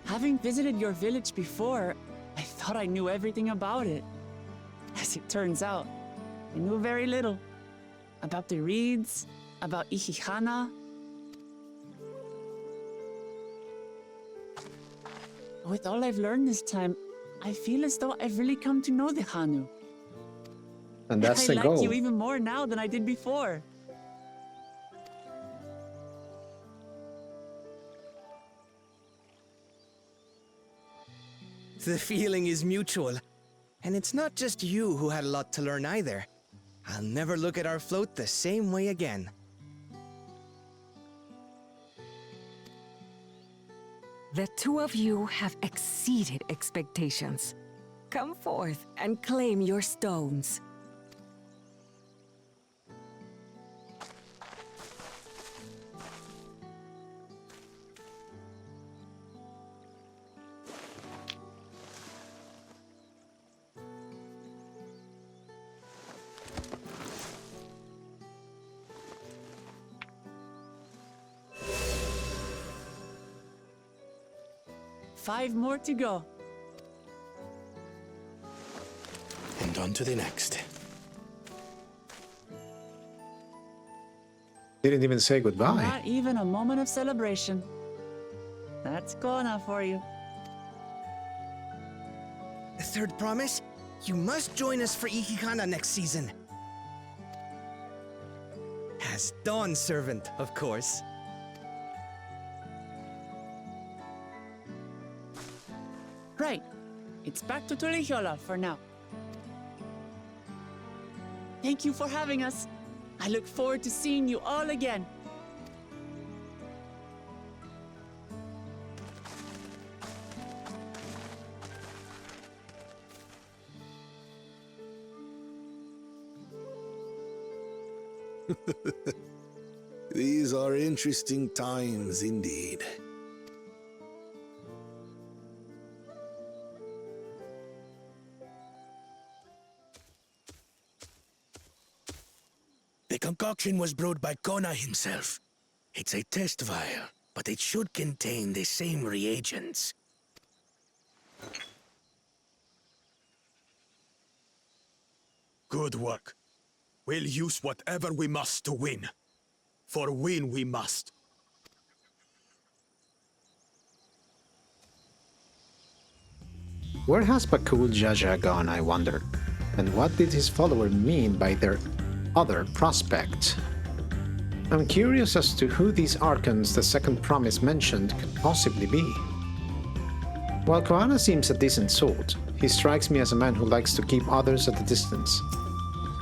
Having visited your village before, I thought I knew everything about it. As it turns out, I knew very little. About the reeds, about Ihihana. With all I've learned this time, I feel as though I've really come to know the Hanu. And that's I the like goal. you even more now than I did before. The feeling is mutual. And it's not just you who had a lot to learn either. I'll never look at our float the same way again. The two of you have exceeded expectations. Come forth and claim your stones. Five more to go. And on to the next. Didn't even say goodbye. Not even a moment of celebration. That's Koana for you. Third promise? You must join us for Ihihana next season. As Dawn Servant, of course. Right. It's back to Tulihiola for now. Thank you for having us. I look forward to seeing you all again. These are interesting times indeed. The concoction was brewed by Koana himself. It's a test vial, but it should contain the same reagents. Good work. We'll use whatever we must to win. For win we must. Where has Bakul Jaja gone, I wonder? And what did his follower mean by their other prospect? I'm curious as to who these Archons the second promise mentioned could possibly be. While Koana seems a decent sort, he strikes me as a man who likes to keep others at a distance.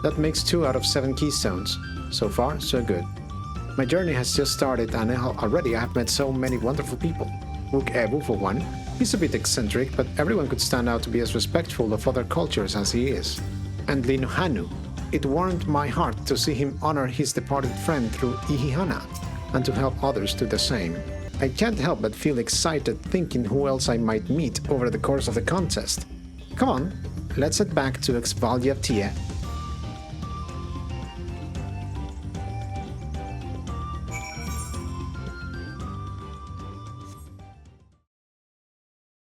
That makes 2 out of 7 keystones. So far, so good. My journey has just started and already I have met so many wonderful people. Wuk Evu, for one. He's a bit eccentric, but everyone could stand out to be as respectful of other cultures as he is. And Hanuhanu. It warmed my heart to see him honor his departed friend through Ihihana, and to help others do the same. I can't help but feel excited thinking who else I might meet over the course of the contest. Come on, let's head back to Exvalia Tie